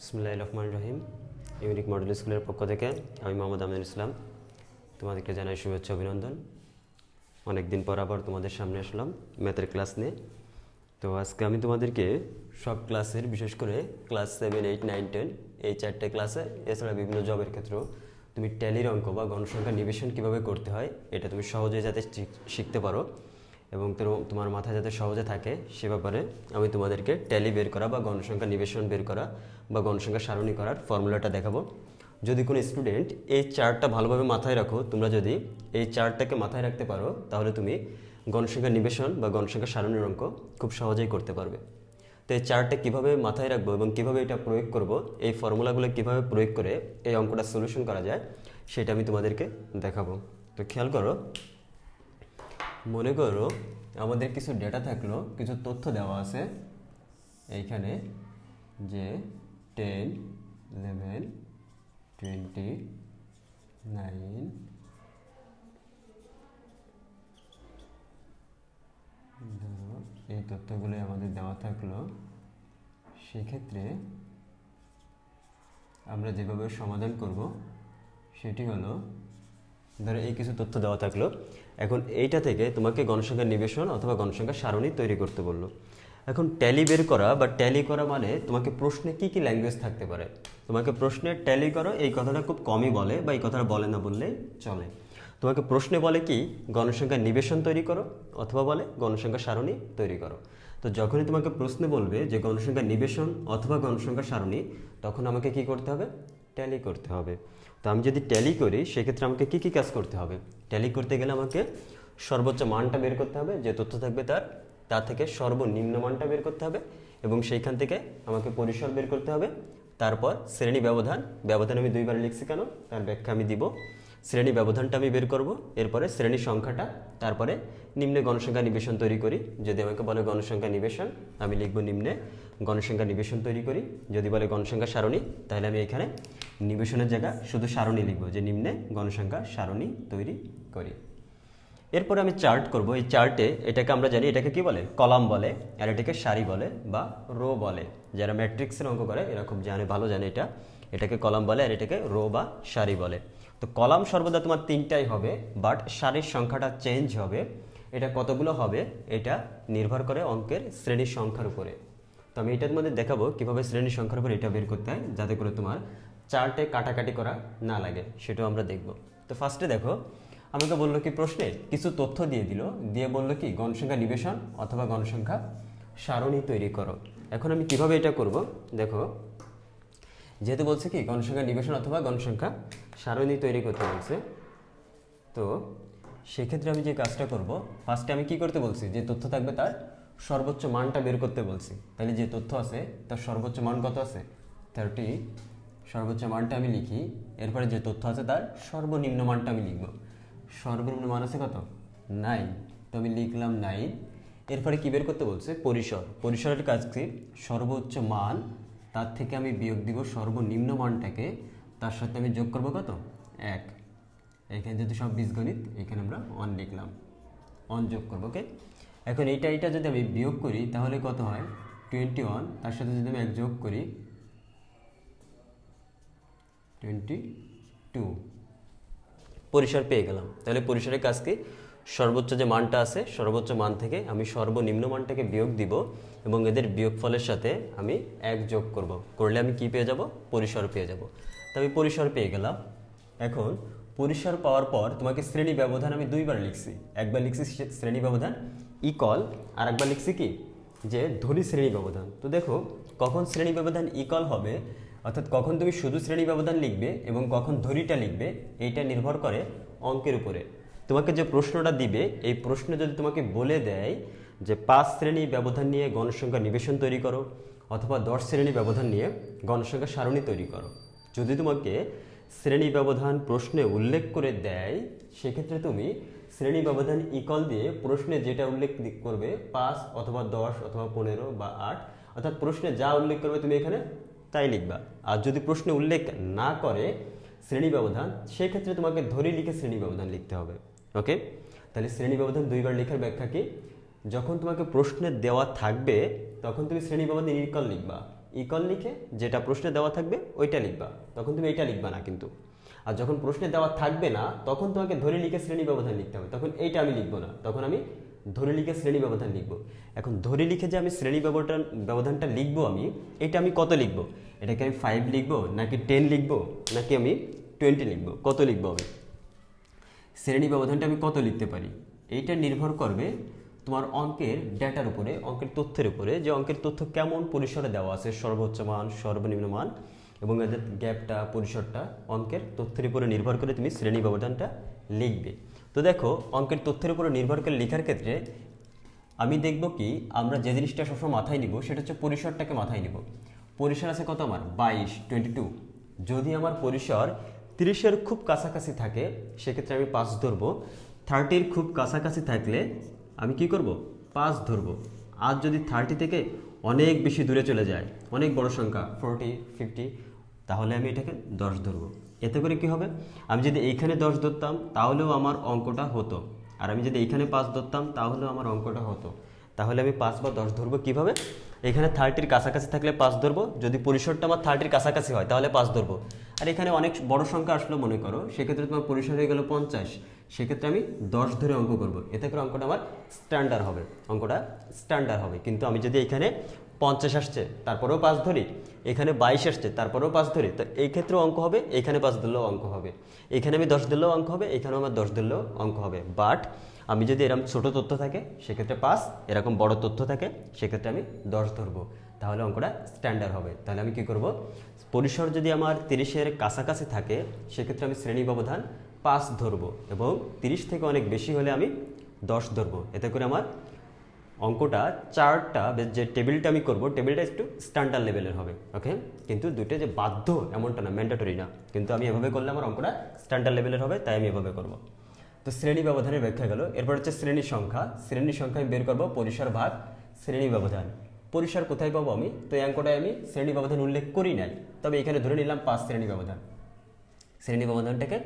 বিসমিল্লাহির রহমানির রহিম। Unique model স্কুলের পক্ষ থেকে আমি মোহাম্মদ আমিনুল ইসলাম তোমাদেরকে জানাই শুভেচ্ছা অভিনন্দন। অনেক দিন পর আবার তোমাদের সামনে আসলাম ম্যাথের ক্লাস নিয়ে। তো আজকে আমি তোমাদেরকে সব ক্লাসের, বিশেষ করে ক্লাস 7, 8, 9, 10 এই 4টে ক্লাসে, এছাড়া বিভিন্ন জবের ক্ষেত্রেও তুমি ট্যালির অঙ্ক বা গণসংখ্যা নিবেশন কীভাবে করতে হয় এটা তুমি সহজে যাতে শিখতে পারো এবং তোমার মাথায় যাতে সহজে থাকে সে ব্যাপারে আমি তোমাদেরকে ট্যালি বের করা বা গণসংখ্যা নিবেশন বের করা বা গণসংখ্যা সারণী করার ফর্মুলাটা দেখাবো। যদি কোনো স্টুডেন্ট এই চার্টটা ভালোভাবে মাথায় রাখো, তোমরা যদি এই চার্টটাকে মাথায় রাখতে পারো তাহলে তুমি গণসংখ্যা নিবেশন বা গণসংখ্যা সারণীর অঙ্ক খুব সহজেই করতে পারবে। তো এই চার্টটা কীভাবে মাথায় রাখবো এবং কীভাবে এটা প্রয়োগ করব, এই ফর্মুলাগুলো কীভাবে প্রয়োগ করে এই অঙ্কটা সলিউশন করা যায় সেটা আমি তোমাদেরকে দেখাবো। তো খেয়াল করো, মনে করো আমাদের কিছু ডেটা থাকলো, কিছু তথ্য দেওয়া আছে এইখানে যে 10, 11, 20, 9, ধরো এই তথ্যগুলো আমাদের দেওয়া থাকলো। সেক্ষেত্রে আমরা যেভাবে সমাধান করব সেটি হলো, ধরো এই কিছু তথ্য দেওয়া থাকলো, এখন এইটা থেকে তোমাকে গণসংখ্যা নিবেশন অথবা গণসংখ্যা সারণী তৈরি করতে বললো। এখন ট্যালি বের করা বা ট্যালি করা মানে তোমাকে প্রশ্নে কি কি ল্যাঙ্গুয়েজ থাকতে পারে। তোমাকে প্রশ্নে ট্যালি করো এই কথাটা খুব কমই বলে বা এই কথাটা বলে না বললেই চলে। তোমাকে প্রশ্নে বলে কি গণসংখ্যা নিবেশন তৈরি করো অথবা বলে গণসংখ্যা সারণী তৈরি করো। তো যখনই তোমাকে প্রশ্নে বলবে যে গণসংখ্যা নিবেশন অথবা গণসংখ্যা সারণী, তখন আমাকে কি করতে হবে? ট্যালি করতে হবে। তো আমি যদি ট্যালি করি সেক্ষেত্রে আমাকে কি কি কাজ করতে হবে? ট্যালি করতে গেলে আমাকে সর্বোচ্চ মানটা বের করতে হবে, যে তথ্য থাকবে তার থেকে সর্বনিম্ন মানটা বের করতে হবে এবং সেইখান থেকে আমাকে পরিসর বের করতে হবে। তারপর শ্রেণী ব্যবধান আমি দুইবার লিখছি কেন তার ব্যাখ্যা আমি দিব। শ্রেণী ব্যবধানটা আমি বের করব, এরপরে শ্রেণী সংখ্যাটা, তারপরে নিম্নে গণসংখ্যা নিবেশন তৈরি করি। যদি আমাকে বলে গণসংখ্যা নিবেশন, আমি লিখব নিম্নে গণসংখ্যা নিবেশন তৈরি করি। যদি বলে গণসংখ্যা সারণী, তাহলে আমি এখানে নিবেশনের জায়গায় শুধু সারণী লিখব, যে নিম্নে গণসংখ্যা সারণী তৈরি করি। এরপরে আমি চার্ট করব। এই চার্টে এটাকে আমরা জানি এটাকে কি বলে? কলাম বলে, আর এটাকে সারি বলে বা রো বলে। যারা ম্যাট্রিক্সের অঙ্ক করে এরা খুব ভালো জানে এটাকে কলাম বলে আর এটাকে রো বা সারি বলে। তো কলাম সর্বদা তোমার 3টাই হবে, বাট সারির সংখ্যাটা চেঞ্জ হবে। এটা কতগুলো হবে এটা নির্ভর করে অঙ্কের শ্রেণীর সংখ্যার উপরে। তো আমি এটার মধ্যে দেখাবো কিভাবে শ্রেণীর সংখ্যার উপরে এটা বের করতে হয়, যাতে করে তোমার চার্টে কাটাকাটি করা না লাগে, সেটাও আমরা দেখব। তো ফার্স্টে দেখো, আমাকে বললো কি প্রশ্নে কিছু তথ্য দিয়ে বললো কি গণসংখ্যা নিবেশন অথবা গণসংখ্যা সারণী তৈরি করো। এখন আমি কিভাবে এটা করব দেখো, যেহেতু বলছে কি গণসংখ্যা নিবেশন অথবা গণসংখ্যা সারণী তৈরি করতে বলছে, তো সেক্ষেত্রে আমি যে কাজটা করব, ফার্স্টে আমি কি করতে বলছি, যে তথ্য থাকবে তার সর্বোচ্চ মানটা বের করতে বলছি। তাহলে যে তথ্য আছে তার সর্বোচ্চ মান কত আছে? 30। সর্বোচ্চ মানটা আমি লিখি, এরপরে যে তথ্য আছে তার সর্বনিম্ন মানটা আমি লিখব। সর্বনিম্ন মান আছে কত? 9। তো আমি লিখলাম 9। এরপরে কি বের করতে বলছে? পরিসরের কাজ কি? সর্বোচ্চ মান, তার থেকে আমি বিয়োগ দিব সর্বনিম্ন মানটাকে, তার সাথে আমি যোগ করব কত? 1। এখানে যদি সব বীজগণিত, এখানে আমরা 1 লিখলাম, 1 যোগ করবো। ওকে, এখন এইটা যদি আমি বিয়োগ করি তাহলে কত হয়? 21। তার সাথে যদি আমি 1 যোগ করি 22। পরিসর পেয়ে গেলাম। তাহলে পরিসরের কাজ কি? সর্বোচ্চ যে মানটা আছে সর্বোচ্চ মান থেকে আমি সর্বনিম্ন মানটাকে বিয়োগ দিব এবং এদের বিয়োগফলের সাথে আমি 1 যোগ করলে আমি কি পেয়ে যাব? পরিসর পেয়ে যাব। তো আমি পরিসর পেয়ে গেলাম। এখন পরিসর পাওয়ার পর তোমাকে শ্রেণী ব্যবধান আমি দুইবার লিখছি। একবার লিখছি শ্রেণী ব্যবধান ইকল, আর একবার লিখছি কি যে ধনী শ্রেণী ব্যবধান। তো দেখো, কখন শ্রেণী ব্যবধান ইকল হবে, অর্থাৎ কখন তুমি শুধু শ্রেণী ব্যবধান লিখবে এবং কখন ধরিটা লিখবে, এইটা নির্ভর করে অঙ্কের উপরে। তোমাকে যে প্রশ্নটা দিবে, এই প্রশ্ন যদি তোমাকে বলে দেয় যে 5 শ্রেণী ব্যবধান নিয়ে গণসংখ্যা নিবেশন তৈরি করো অথবা 10 শ্রেণী ব্যবধান নিয়ে গণসংখ্যা সারণী তৈরি করো, যদি তোমাকে শ্রেণী ব্যবধান প্রশ্নে উল্লেখ করে দেয়, সেক্ষেত্রে তুমি শ্রেণী ব্যবধান ইকল দিয়ে প্রশ্নে যেটা উল্লেখ করবে 5 অথবা 10 অথবা 15 বা 8, অর্থাৎ প্রশ্নে যা উল্লেখ করবে তুমি এখানে তাই লিখবা। আর যদি প্রশ্নে উল্লেখ না করে শ্রেণী ব্যবধান, সেক্ষেত্রে তোমাকে ধরে লিখে শ্রেণী ব্যবধান লিখতে হবে। ওকে, তাহলে শ্রেণী ব্যবধান দুইবার লেখার ব্যাখ্যা কি? যখন তোমাকে প্রশ্নে দেওয়া থাকবে তখন তুমি শ্রেণী ব্যবধান ইকল লিখবা, ইকুয়াল লিখে যেটা প্রশ্নে দেওয়া থাকবে ওইটা লিখবা, তখন তুমি এইটা লিখবা না কিন্তু। আর যখন প্রশ্নে দেওয়া থাকবে না তখন তোমাকে ধরে লিখে শ্রেণী ব্যবধান লিখতে হবে, তখন এইটা আমি লিখবো না, তখন আমি ধরে লিখে শ্রেণী ব্যবধান লিখবো। এখন ধরে লিখে যে আমি শ্রেণী ব্যবধানটা লিখবো, এটা আমি কত লিখবো? এটাকে আমি 5 লিখবো নাকি 10 লিখবো নাকি আমি 20 লিখবো? কত লিখবো আমি? শ্রেণী ব্যবধানটা আমি কত লিখতে পারি এইটা নির্ভর করবে তোমার অঙ্কের ডেটার উপরে, অঙ্কের তথ্যের উপরে, যে অঙ্কের তথ্য কেমন পরিসরে দেওয়া আছে, সর্বোচ্চ মান, সর্বনিম্ন মান এবং এদের গ্যাপটা, পরিসরটা অঙ্কের তথ্যের উপরে নির্ভর করে তুমি শ্রেণী ব্যবধানটা লিখবে। তো দেখো, অঙ্কের তথ্যের উপরে নির্ভর করে লেখার ক্ষেত্রে আমি দেখব কি, আমরা যে জিনিসটা সবসময় মাথায় নিব সেটা হচ্ছে পরিসরটাকে মাথায় নিব। পরিসর আছে কত আমার? 22। যদি আমার পরিসর 30-এর খুব কাছাকাছি থাকে সেক্ষেত্রে আমি 5 ধরবো। 30-র খুব কাছাকাছি থাকলে আমি কি করব? 5 ধরবো। আর যদি 30 থেকে অনেক বেশি দূরে চলে যায়, অনেক বড় সংখ্যা 40, 50, তাহলে আমি এটাকে 10 ধরবো। এতে করে কি হবে, আমি যদি এইখানে 10 ধরতাম তাহলেও আমার অঙ্কটা হতো, আর আমি যদি এইখানে 5 ধরতাম তাহলেও আমার অঙ্কটা হতো। তাহলে আমি 5 বা 10 ধরবো কিভাবে? এখানে 30-র কাছাকাছি থাকলে 5 ধরবো, যদি পরিসরটা আমার 30-র কাছাকাছি হয় তাহলে 5 ধরবো। আর এখানে অনেক বড় সংখ্যা আসলো মনে করো, সেক্ষেত্রে তোমার পরিসর হয়ে গেল 50, সেক্ষেত্রে আমি 10 ধরে অঙ্ক করব। এতে করে অঙ্কটা আমার স্ট্যান্ডার্ড হবে, অঙ্কটা স্ট্যান্ডার্ড হবে। কিন্তু আমি যদি এখানে 50 আসছে তারপরেও 5 ধরি, এখানে 22 আসছে তারপরেও 5 ধরি, তো এই ক্ষেত্রেও অঙ্ক হবে, এখানে 5 ধরলেও অঙ্ক হবে, এখানে আমি 10 ধরলেও অঙ্ক হবে, এখানেও আমার 10 ধরলেও অঙ্ক হবে। বাট আমি যদি এরকম ছোট তথ্য থাকে সেক্ষেত্রে 5, এরকম বড় তথ্য থাকে সেক্ষেত্রে আমি 10 ধরবো, তাহলে অঙ্কটা স্ট্যান্ডার্ড হবে। তাহলে আমি কি করব? পরিসর যদি আমার 30-এর কাছাকাছি থাকে সেক্ষেত্রে আমি শ্রেণী ব্যবধান 5 ধরবো, এবং 30 থেকে অনেক বেশি হলে আমি 10 ধরবো। এতে করে আমার অঙ্কটা, চার্টটা, যে টেবিলটা আমি করব, টেবিলটা একটু স্ট্যান্ডার্ড লেভেলের হবে। ওকে, কিন্তু দুটো যে বাধ্য এমনটা না, ম্যান্ডেটরি না, কিন্তু আমি এভাবে করলে আমার অঙ্কটা স্ট্যান্ডার্ড লেভেলের হবে, তাই আমি এভাবে করব। তো শ্রেণী ব্যবধানের ব্যাখ্যা গেল। এরপর হচ্ছে শ্রেণী সংখ্যা। শ্রেণী সংখ্যা আমি বের করবো পরিসর ভাগ শ্রেণী ব্যবধান। পরিসর কোথায় পাবো আমি? তো এই অঙ্কটায় আমি শ্রেণী ব্যবধান উল্লেখ করি নাই, তবে এখানে ধরে নিলাম 5 শ্রেণী ব্যবধান। শ্রেণী ব্যবধানটাকে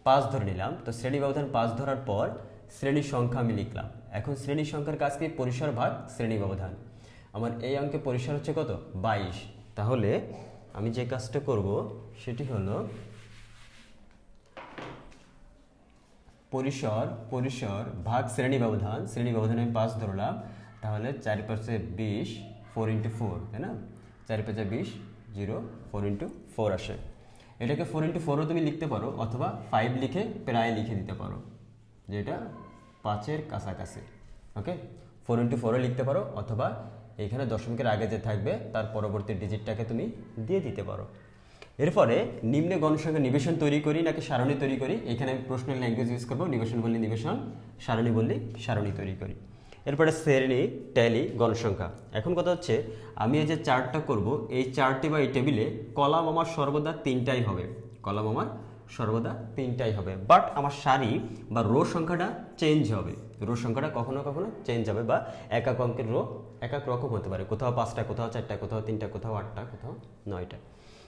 5 ধরে নিলাম। তো শ্রেণী ব্যবধান 5 ধরার পর শ্রেণী সংখ্যা আমি লিখলাম। এখন শ্রেণী সংখ্যার কাজ কি? পরিসর ভাগ শ্রেণী ব্যবধান। আমার এই অঙ্কে পরিসর হচ্ছে কত? 22। তাহলে আমি যে কাজটা করব সেটি হলো পরিসর ভাগ শ্রেণী ব্যবধান। শ্রেণী ব্যবধানে আমি 5 ধরলাম, তাহলে 4 5 20, 4 × 4, তাই না? 4 5 20, 0, 4 × 4 আসে। এটাকে 4 × 4ও তুমি লিখতে পারো, অথবা 5 লিখে প্রায় লিখে দিতে পারো, যেটা 5-এর কাছাকাছি। ওকে, 4 × 4ও লিখতে পারো, অথবা এখানে দশমিকের আগে যে থাকবে তার পরবর্তী ডিজিটটাকে তুমি দিয়ে দিতে পারো। এরপরে নিম্নে গণসংখ্যা নিবেশন তৈরি করি নাকি সারণী তৈরি করি? এখানে আমি প্রশ্নের ল্যাঙ্গুয়েজ ইউজ করবো, নিবেশন বললে নিবেশন, সারণী বললে সারণী তৈরি করি। এরপরে শ্রেণী, ট্যালি, গণসংখ্যা। এখন কথা হচ্ছে, আমি এই যে চার্টটা করব, এই চার্টে বা এই টেবিলে কলাম আমার সর্বদা 3টাই হবে, কলাম আমার সর্বদা 3টাই হবে, বাট আমার সারি বা রো সংখ্যাটা চেঞ্জ হবে। রো সংখ্যাটা কখনো কখনো চেঞ্জ হবে, বা একক অঙ্কের রো এক এক রকম হতে পারে, কোথাও 5টা, কোথাও 4টা, কোথাও 3টা, কোথাও 8টা, কোথাও 9টা,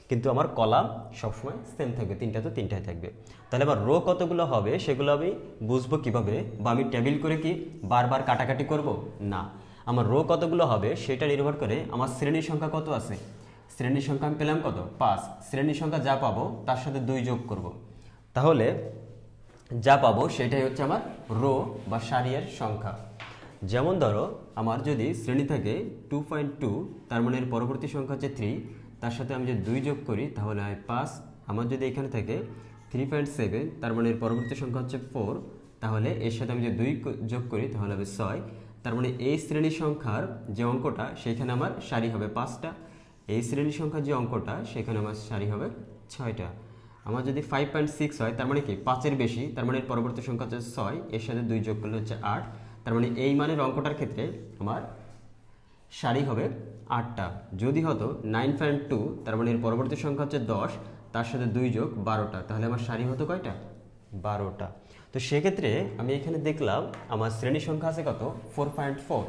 কিন্তু আমার কলাম সবসময় সেম থাকবে, 3টা তো 3টাই থাকবে। তাহলে আবার রো কতগুলো হবে সেগুলো আমি বুঝবো কিভাবে? বা আমি টেবিল করে কি বারবার কাটাকাটি করব? না, আমার রো কতগুলো হবে সেটা নির্ভর করে আমার শ্রেণীর সংখ্যা কত আছে। শ্রেণীর সংখ্যা আমি পেলাম কত? 5। শ্রেণীর সংখ্যা যা পাবো তার সাথে 2 যোগ করব, তাহলে যা পাবো সেটাই হচ্ছে আমার রো বা সারির সংখ্যা। যেমন ধরো, আমার যদি শ্রেণী থাকে 2.2, তার মানে এর পরবর্তী সংখ্যা হচ্ছে 3, তার সাথে আমি যদি 2 যোগ করি তাহলে হয় 5। আমার যদি এখানে থাকে 3.7, তার মানে এর পরবর্তী সংখ্যা হচ্ছে 4, তাহলে এর সাথে আমি যদি 2 যোগ করি তাহলে হবে 6। তার মানে এই শ্রেণী সংখ্যার যে অঙ্কটা সেখানে আমার সারি হবে 5টা, এই শ্রেণী সংখ্যার যে অঙ্কটা সেখানে আমার সারি হবে 6টা। আমার যদি 5.6 হয়, তার মানে কি 5-এর বেশি, তার মানে এর পরবর্তী সংখ্যা হচ্ছে 6, এর সাথে 2 যোগ করলে হচ্ছে 8, তার মানে এই মানের অঙ্কটার ক্ষেত্রে আমার সারি হবে 8টা। যদি হতো 9.2, তার মানে এর পরবর্তী সংখ্যা হচ্ছে 10, তার সাথে 2 যোগ 12টা, তাহলে আমার সারি হতো কয়টা? 12টা। তো সেক্ষেত্রে আমি এখানে দেখলাম আমার শ্রেণী সংখ্যা আছে কত? 4.4।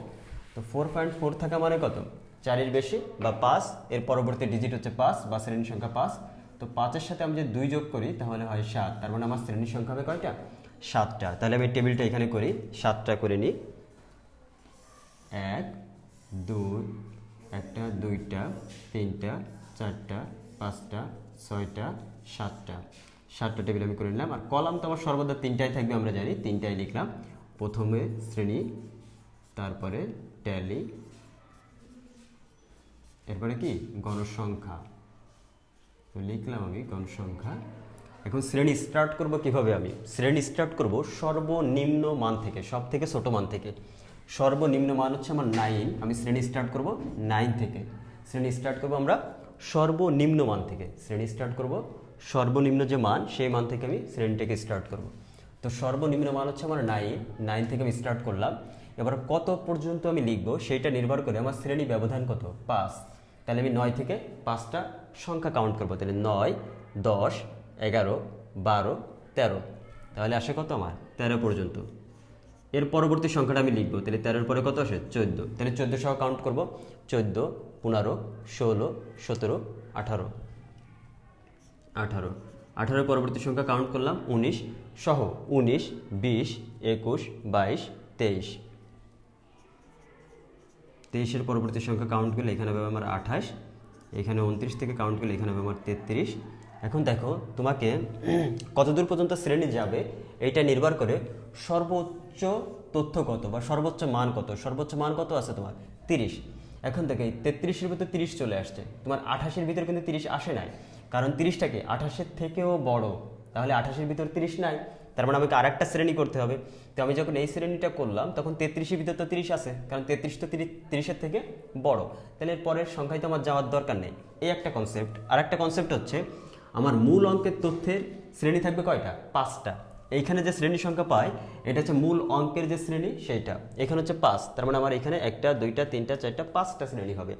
তো 4.4 থাকা মানে কত? 4-এর বেশি বা 5, এর পরবর্তী ডিজিট হচ্ছে 5 বা শ্রেণী সংখ্যা 5। তো 5-এর সাথে আমি যদি 2 যোগ করি তাহলে হয় 7, তার মানে আমার শ্রেণী সংখ্যা হবে কয়টা? 7টা। তাহলে আমি টেবিলটা এখানে করি, 7টা করে নিই। 1 2 একটা, দুইটা, তিনটা, চারটা, পাঁচটা, ছয়টা, সাতটা। সাতটা টেবিল আমি করে নিলাম। আর কলাম তো আমার সর্বদা তিনটাই থাকবে, আমরা জানি, তিনটাই লিখলাম। প্রথমে শ্রেণী, তারপরে ট্যালি, এরপরে কি গণসংখ্যা, তো লিখলাম আমি গণসংখ্যা। এখন শ্রেণী স্টার্ট করব কিভাবে? আমি শ্রেণী স্টার্ট করব সর্বনিম্ন মান থেকে, সব থেকে ছোট মান থেকে। সর্বনিম্ন মান হচ্ছে আমার 9। আমি শ্রেণী স্টার্ট করব 9 থেকে। শ্রেণী স্টার্ট করব আমরা সর্বনিম্ন মান থেকে। শ্রেণী স্টার্ট করব সর্বনিম্ন যে মান, সেই মান থেকে আমি শ্রেণীটাকে স্টার্ট করব। তো সর্বনিম্ন মান হচ্ছে আমার 9 থেকে আমি স্টার্ট করলাম। এবার কত পর্যন্ত আমি লিখব সেটা নির্ভর করে আমার শ্রেণী ব্যবধান কত, 5। তাহলে আমি 9 থেকে 5টা সংখ্যা কাউন্ট করবো। তাহলে 9, 10, 11, 12, 13। তাহলে আসে কত আমার 13 পর্যন্ত। এর পরবর্তী সংখ্যাটা আমি লিখবো। তাহলে 13-এর পরে কত আসে 14। তাহলে 14 সহ কাউন্ট করব। 14, 15, 16, 17, 18। 18 পরবর্তী সংখ্যা কাউন্ট করলাম 19 সহ। 19, 20, 21, 22, 23। 23-এর পরবর্তী সংখ্যা কাউন্ট করলে এখানে হবে আমার 28। এখানে 29 থেকে কাউন্ট করলে এখানে হবে আমার 33। এখন দেখো তোমাকে কতদূর পর্যন্ত শ্রেণী যাবে এইটা নির্ভর করে সর্বোচ্চ তথ্য কত বা সর্বোচ্চ মান কত। সর্বোচ্চ মান কত আছে তোমার 30। এখন দেখো এই 33-এর ভিতরে 30 চলে আসছে, তোমার 28-এর ভিতরে কিন্তু 30 আসে নাই, কারণ 30টা কি 28-এর থেকেও বড়। তাহলে 28-এর ভিতরে 30 নাই, তার মানে আমাকে আরেকটা শ্রেণী করতে হবে। তো আমি যখন এই শ্রেণীটা করলাম তখন 33-এর ভিতরে তো 30 আছে, কারণ 33 তো 30-এর থেকে বড়। তাহলে এর পরের সংখ্যায় তো আমার যাওয়ার দরকার নেই। এই একটা কনসেপ্ট। আর একটা কনসেপ্ট হচ্ছে আমার মূল অঙ্কের তথ্যের শ্রেণী থাকবে কয়টা, 5টা। এইখানে যে শ্রেণী সংখ্যা পাই এটা হচ্ছে মূল অঙ্কের যে শ্রেণী সেইটা, এখানে হচ্ছে 5। তার মানে আমার এখানে 1টা, 2টা, 3টা, 4টা, 5টা শ্রেণী হবে।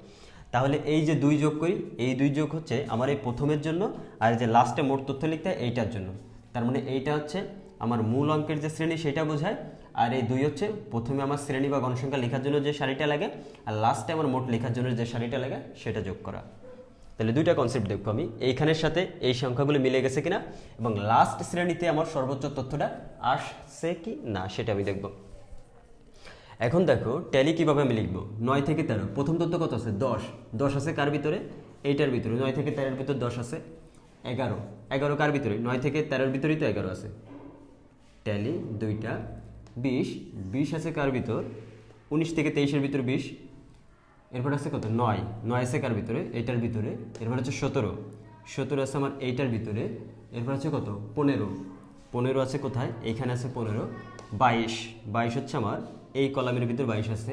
তাহলে এই যে 2 যোগ করি, এই 2 যোগ হচ্ছে আমার এই প্রথমের জন্য, আর যে লাস্টে মোট তথ্য লিখতে হয় এইটার জন্য। তার মানে এইটা হচ্ছে আমার মূল অঙ্কের যে শ্রেণী সেটা বোঝায়, আর এই 2 হচ্ছে প্রথমে আমার শ্রেণী বা গণসংখ্যা লেখার জন্য যে সারিটা লাগে, আর লাস্টে আমার মোট লেখার জন্য যে সারিটা লাগে সেটা যোগ করা। তাহলে 2টা কনসেপ্ট দেখবো আমি, এইখানের সাথে এই সংখ্যাগুলো মিলে গেছে কিনা এবং লাস্ট শ্রেণীতে আমার সর্বোচ্চ তথ্যটা আসছে কি না সেটা আমি দেখব। এখন দেখো ট্যালি কিভাবে আমি লিখবো। 9 থেকে 13 প্রথম তথ্য কত আছে, 10। 10 আছে কার ভিতরে, এইটার ভিতরে। 9 থেকে 13-এর ভিতরে 10 আছে। 11। 11 কার ভিতরে, 9 থেকে 13-এর ভিতরেই তো 11 আছে। ট্যালি 2টা। 20। 20 আছে কার ভিতর, 19 থেকে 23-এর ভিতরে 20। এরপর আছে কত, 9। 9 আছে কার ভিতরে, এইটার ভিতরে। এরপর হচ্ছে 17। 17 আছে আমার এইটার ভিতরে। এরপর আছে কত, 15। 15 আছে কোথায়, এইখানে আছে 15। 22। 22 হচ্ছে আমার এই কলামের ভিতর 22 আছে।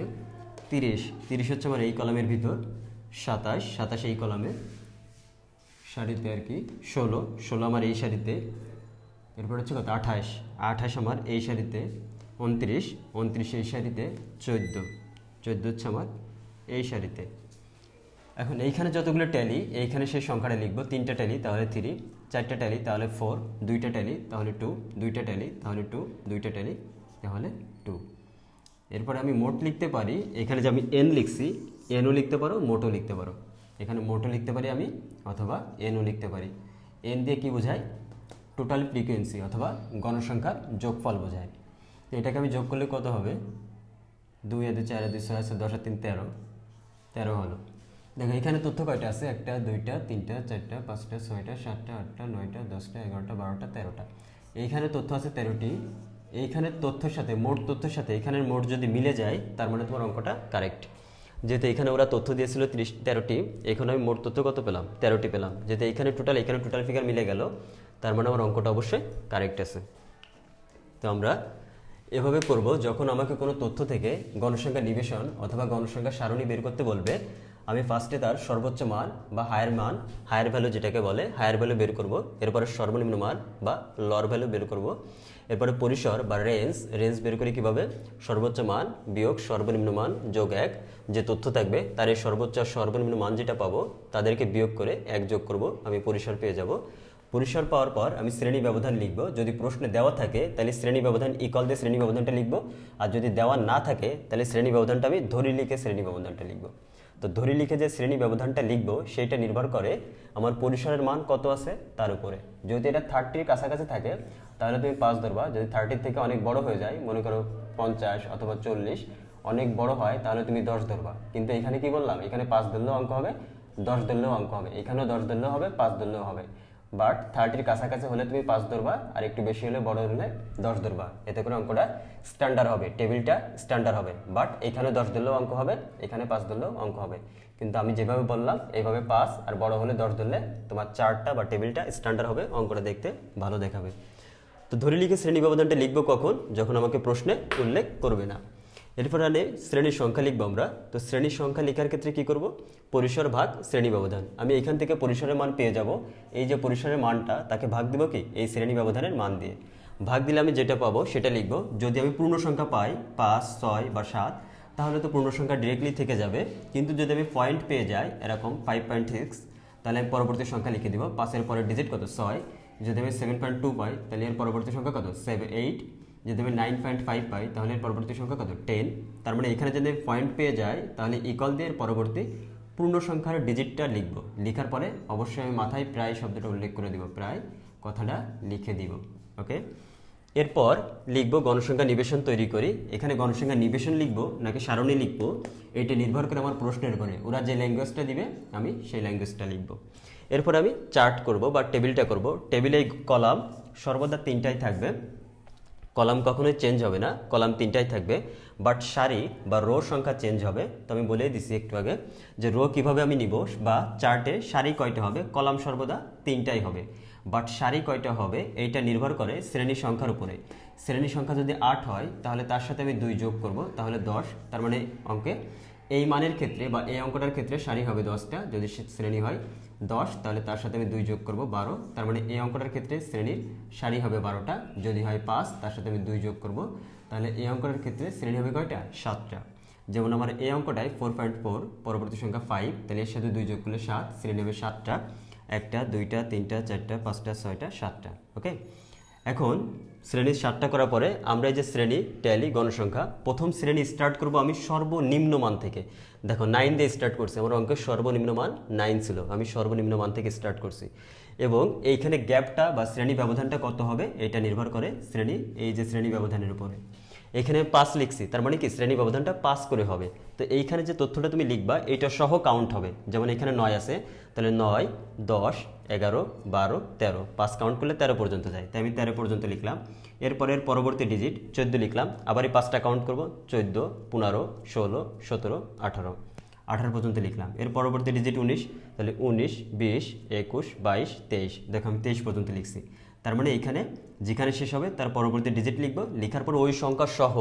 30। 30 হচ্ছে আমার এই কলামের ভিতর। 27। 27 এই কলামে সারিতে আর কি। 16। 16 আমার এই সারিতে। এরপর হচ্ছে কত, 28। 28 আমার এই সারিতে। 29। 29 এই সারিতে। 14। 14 হচ্ছে আমার এই সারিতে। এখন এইখানে যতগুলো ট্যালি, এইখানে সেই সংখ্যাটা লিখবো। 3টা ট্যালি তাহলে 3, 4টা ট্যালি তাহলে 4, 2টা ট্যালি তাহলে 2, 2টা ট্যালি তাহলে 2, 2টা ট্যালি তাহলে 2। এরপরে আমি মোট লিখতে পারি, এখানে যে আমি এন লিখছি, এনও লিখতে পারো, মোটও লিখতে পারো। এখানে মোটও লিখতে পারি আমি, অথবা এনও লিখতে পারি। এন দিয়ে কি বোঝায়, টোটাল ফ্রিকোয়েন্সি অথবা গণসংখ্যার যোগফল বোঝায়। তো এটাকে আমি যোগ করলে কত হবে, 2 আর 2 4 আর 2 6 আছে, 10 আর 3 13। 13 হলো। দেখো এখানে তথ্য কয়টা আছে, 1টা, 2টা, 3টা, 4টা, 5টা, 6টা, 7টা, 8টা, 9টা, 10টা, 11টা, 12টা, 13টা। এইখানে তথ্য আছে 13টি। এইখানে তথ্যের সাথে, মোট তথ্যের সাথে এখানের মোট যদি মিলে যায় তার মানে তোমার অঙ্কটা কারেক্ট। যেহেতু এখানে ওরা তথ্য দিয়েছিল 13টি, এখানে আমি মোট তথ্য কত পেলাম, 13টি পেলাম। যেহেতু এখানে টোটাল ফিগার মিলে গেল, তার মানে আমার অঙ্কটা অবশ্যই কারেক্ট আছে। তো আমরা এভাবে করব, যখন আমাকে কোনো তথ্য থেকে গণসংখ্যা নিবেশন অথবা গণসংখ্যা সারণী বের করতে বলবে, আমি ফার্স্টে তার সর্বোচ্চ মান বা হায়ার ভ্যালু যেটাকে বলে, হায়ার ভ্যালু বের করব। এরপরে সর্বনিম্ন মান বা লর ভ্যালু বের করব। এরপরে পরিসর বা রেঞ্জ বের করি কিভাবে, সর্বোচ্চ মান বিয়োগ সর্বনিম্ন মান যোগ 1। যে তথ্য থাকবে তার এই সর্বোচ্চ আর সর্বনিম্ন মান যেটা পাবো তাদেরকে বিয়োগ করে 1 যোগ করব, আমি পরিসর পেয়ে যাব। পরিসর পাওয়ার পর আমি শ্রেণী ব্যবধান লিখব। যদি প্রশ্নে দেওয়া থাকে তাহলে শ্রেণী ব্যবধান ইকুয়াল দিয়ে শ্রেণী ব্যবধানটা লিখব, আর যদি দেওয়া না থাকে তাহলে শ্রেণী ব্যবধানটা আমি ধরি লিখে শ্রেণী ব্যবধানটা লিখব। তো ধরি লিখে যে শ্রেণী ব্যবধানটা লিখব সেইটা নির্ভর করে আমার পরিসরের মান কত আছে তার উপরে। যদি এটা 30-র কাছাকাছি থাকে তাহলে তুমি 5 ধরবা। যদি 30-র থেকে অনেক বড় হয়ে যায়, মনে করো 50 অথবা 40, অনেক বড় হয় তাহলে তুমি 10 ধরবা, কিন্তু এখানে কি বললাম, এখানে 5 ধরলেও অঙ্ক হবে, 10 ধরলেও অঙ্ক হবে, এখানেও 10 ধরলেও হবে, 5 ধরলেও হবে। বাট 30-র কাছাকাছি হলে তুমি 5 ধরবা, আর একটু বেশি হলে বড় হলে 10 ধরবা, এতে করে অঙ্কটা স্ট্যান্ডার্ড হবে, টেবিলটা স্ট্যান্ডার্ড হবে। বাট এখানে 10 ধরলেও অঙ্ক হবে, এখানে 5 ধরলেও অঙ্ক হবে, কিন্তু আমি যেভাবে বললাম এইভাবে 5 আর বড় হলে 10 ধরলে তোমার চার্টটা বা টেবিলটা স্ট্যান্ডার্ড হবে, অঙ্কটা দেখতে ভালো দেখাবে। তো ধরে লিখে শ্রেণী ব্যবধানটা লিখবো কখন, যখন আমাকে প্রশ্নে উল্লেখ করবে না। এরপর আনে শ্রেণীর সংখ্যা লিখবো আমরা। তো শ্রেণীর সংখ্যা লেখার ক্ষেত্রে কি করব, পরিসর ভাগ শ্রেণী ব্যবধান। আমি এখান থেকে পরিসরের মান পেয়ে যাব, এই যে পরিসরের মানটা তাকে ভাগ দেবো কি এই শ্রেণী ব্যবধানের মান দিয়ে। ভাগ দিলে আমি যেটা পাবো সেটা লিখবো। যদি আমি পূর্ণ সংখ্যা পাই 5, 6 বা 7, তাহলে তো পূর্ণ সংখ্যা ডিরেক্টলি থেকে যাবে, কিন্তু যদি আমি পয়েন্ট পেয়ে যাই এরকম 5.6, তাহলে আমি পরবর্তী সংখ্যা লিখে দিব। 5-এর পরের ডিজিট কত, 6। যদি আমি 7.2 পাই তাহলে এর পরবর্তী সংখ্যা কত, 8। যদি আমি 9.5 পাই তাহলে এর পরবর্তী সংখ্যা কত, 10। তার মানে এখানে যদি আমি পয়েন্ট পেয়ে যাই তাহলে ইকুয়াল দিয়ে এর পরবর্তী পূর্ণ সংখ্যার ডিজিটটা লিখব। লিখার পরে অবশ্যই আমি মাথায় প্রায় শব্দটা উল্লেখ করে দিব, প্রায় কথাটা লিখে দিব। ওকে, এরপর লিখব গণসংখ্যা নিবেশন তৈরি করি। এখানে গণসংখ্যা নিবেশন লিখব নাকি সারণী লিখব, এটা নির্ভর করে আমার প্রশ্নের উপরে। ওরা যে ল্যাঙ্গুয়েজটা দিবে আমি সেই ল্যাঙ্গুয়েজটা লিখব। এরপর আমি চার্ট করব বা টেবিলটা করব। টেবিলে কলাম সর্বদা 3টাই থাকবে, কলাম কখনোই চেঞ্জ হবে না, কলাম 3টাই থাকবে। বাট সারি বা রো সংখ্যা চেঞ্জ হবে। তো আমি বলেই দিছি একটু আগে যে রো কিভাবে আমি নিব, বা চার্টে সারি কয়টা হবে, কলাম সর্বদা 3টাই হবে। বাট সারি কয়টা হবে এইটা নির্ভর করে শ্রেণী সংখ্যার উপরে। শ্রেণী সংখ্যা যদি 8 হয় তাহলে তার সাথে আমি 2 যোগ করব, তাহলে 10। তার মানে অঙ্কে এই মানের ক্ষেত্রে বা এই অঙ্কটার ক্ষেত্রে সারি হবে 10টা, যদি শ্রেণী হয় 10, তাহলে তার সাথে আমি 2 যোগ করব, 12। তার মানে এই অঙ্কটার ক্ষেত্রে শ্রেণীর সারি হবে 12টা, যদি হয় 5, তার সাথে আমি 2 যোগ করব, তাহলে এই অঙ্কটার ক্ষেত্রে শ্রেণী হবে কয়টা, 7টা। যেমন আমার এই অঙ্কটায় 4.4, পরবর্তী সংখ্যা 5, তাহলে এর সাথে 2 যোগ করলে 7, শ্রেণী হবে 7টা। 1টা 2টা 3টা 4টা 5টা 6টা 7টা। ওকে, এখন শ্রেণী 7টা করার পরে আমরা এই যে শ্রেণী ট্যালি গণসংখ্যা, প্রথম শ্রেণী স্টার্ট করব আমি সর্বনিম্ন মান থেকে। দেখো 9 দিয়ে স্টার্ট করছি, আমার অঙ্কের সর্বনিম্ন মান 9 ছিল, আমি সর্বনিম্ন মান থেকে স্টার্ট করছি। এবং এইখানে গ্যাপটা বা শ্রেণী ব্যবধানটা কত হবে এটা নির্ভর করে শ্রেণী, এই যে শ্রেণী ব্যবধানের উপরে। এখানে 5 লিখছি, তার মানে কি শ্রেণী ব্যবধানটা 5 করে হবে। তো এইখানে যে তথ্যটা তুমি লিখবা এটা সহ কাউন্ট হবে। যেমন এখানে 9 আছে, তাহলে 9, 10, 11, 12, 13, 5 কাউন্ট করলে 13 পর্যন্ত যায়, তাই আমি 13 পর্যন্ত লিখলাম। এরপরে এর পরবর্তী ডিজিট 14 লিখলাম, আবার এই 5টা কাউন্ট করব, 14, 15, 16, 17, 18, 18 পর্যন্ত লিখলাম। এর পরবর্তী ডিজিট 19, তাহলে 19, 20, 21, 22, 23, দেখো আমি 23 পর্যন্ত লিখছি। তার মানে এখানে যেখানে শেষ হবে তার পরবর্তী ডিজিট লিখবো, লেখার পর ওই সংখ্যা সহ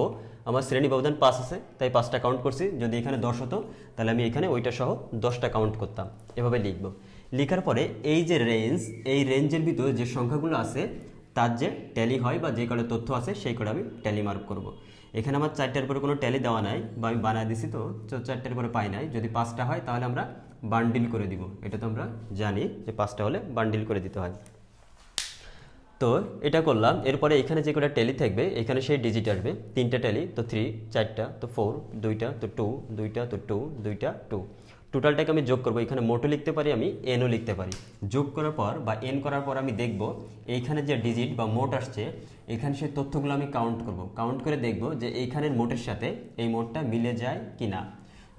আমার শ্রেণী ব্যবধান 5 আছে, তাই 5টা কাউন্ট করছি। যদি এখানে 10 হতো তাহলে আমি এখানে ওইটা সহ 10টা কাউন্ট করতাম, এভাবে লিখবো। লেখার পরে এই যে রেঞ্জ, এই রেঞ্জের ভিতরে যে সংখ্যাগুলো আছে তার যে ট্যালি হয় বা যে কটা তথ্য আছে সেই কটা আমি ট্যালি মার্ক করব। এখানে আমার 4টার পরে কোনো ট্যালি দেওয়া নাই, বা আমি বানিয়ে দিছি, তো 4টার পরে পাই নাই। যদি 5টা হয় তাহলে আমরা বান্ডিল করে দিব, এটা তো আমরা জানি যে 5টা হলে বান্ডিল করে দিতে হয়। তো এটা করলাম। এরপরে এখানে যে কটা ট্যালি থাকবে এখানে সেই ডিজিট আসবে, 3টা ট্যালি, তো 3, 4টা তো 4, 2টা তো 2, 2টা তো 2, 2টা 2। টোটালটাকে আমি যোগ করবো, এখানে মোটও লিখতে পারি আমি, এনও লিখতে পারি। যোগ করার পর বা এন করার পর আমি দেখব এইখানে যে ডিজিট বা মোট আসছে এখানে সেই তথ্যগুলো আমি কাউন্ট করব। কাউন্ট করে দেখব যে এইখানের মোটের সাথে এই মোটটা মিলে যায় কি না।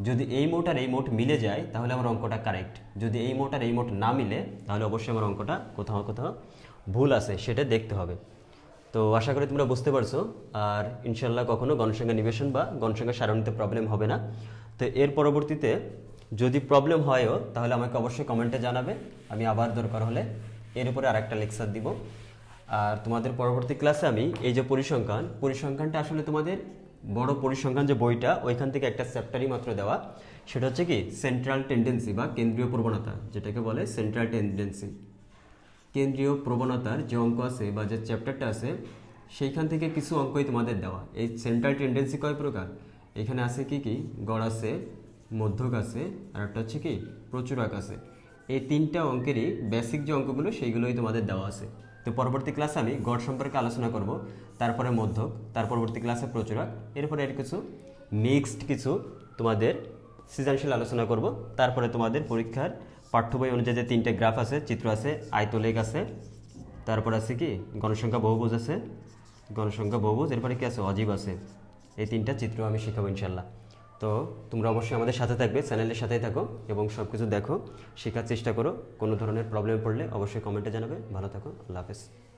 যদি এই মোট আর এই মোট মিলে যায় তাহলে আমার অঙ্কটা কারেক্ট। যদি এই মোট আর এই মোট না মিলে তাহলে অবশ্যই আমার অঙ্কটা কোথাও কোথাও ভুল আছে, সেটা দেখতে হবে। তো আশা করি তোমরা বুঝতে পারছো। আর ইনশাল্লাহ কখনো গণসংখ্যা নিবেশন বা গণসংখ্যা সারণীতে প্রবলেম হবে না। তো এর পরবর্তীতে যদি প্রবলেম হয়ও তাহলে আমাকে অবশ্যই কমেন্টে জানাবে, আমি আবার দরকার হলে এর উপরে আরেকটা লেকচার দিব। আর তোমাদের পরবর্তী ক্লাসে আমি এই যে পরিসংখ্যানটা আসলে তোমাদের বড় পরিসংখ্যান যে বইটা ওইখান থেকে একটা চ্যাপ্টারই মাত্র দেওয়া, সেটা হচ্ছে কি সেন্ট্রাল টেন্ডেন্সি বা কেন্দ্রীয় প্রবণতা, যেটাকে বলে সেন্ট্রাল টেন্ডেন্সি। কেন্দ্রীয় প্রবণতার যে অঙ্ক আছে বা যে চ্যাপ্টারটা আছে সেইখান থেকে কিছু অঙ্কই তোমাদের দেওয়া। এই সেন্ট্রাল টেন্ডেন্সি কয় প্রকার, এখানে আছে কি কি, গড় আছে, মধ্যক আছে, আর একটা হচ্ছে কি প্রচুরক আছে। এই 3টা অঙ্কেরই বেসিক যে অঙ্কগুলো সেইগুলোই তোমাদের দেওয়া আছে। তো পরবর্তী ক্লাসে আমি গড় সম্পর্কে আলোচনা করব, তারপরে মধ্যক, তার পরবর্তী ক্লাসে প্রচুরক, এরপরে এর কিছু মিক্সড কিছু তোমাদের সৃজনশীল আলোচনা করব। তারপরে তোমাদের পরীক্ষার পাঠ্য বই অনুযায়ী যে 3টে গ্রাফ আছে, চিত্র আছে, আয়তলেখ আছে, তারপর আছে কি গণসংখ্যা বহুভুজ আছে, গণসংখ্যা বহুভুজ, এরপরে কি আছে অজীব আছে। এই 3টা চিত্র আমি শেখাবো ইনশাল্লাহ। তো তোমরা অবশ্যই আমাদের সাথে থাকবে, চ্যানেলের সাথেই থাকো এবং সব কিছু দেখো, শেখার চেষ্টা করো। কোনো ধরনের প্রবলেম পড়লে অবশ্যই কমেন্টে জানাবে। ভালো থাকো, আল্লাহ হাফেজ।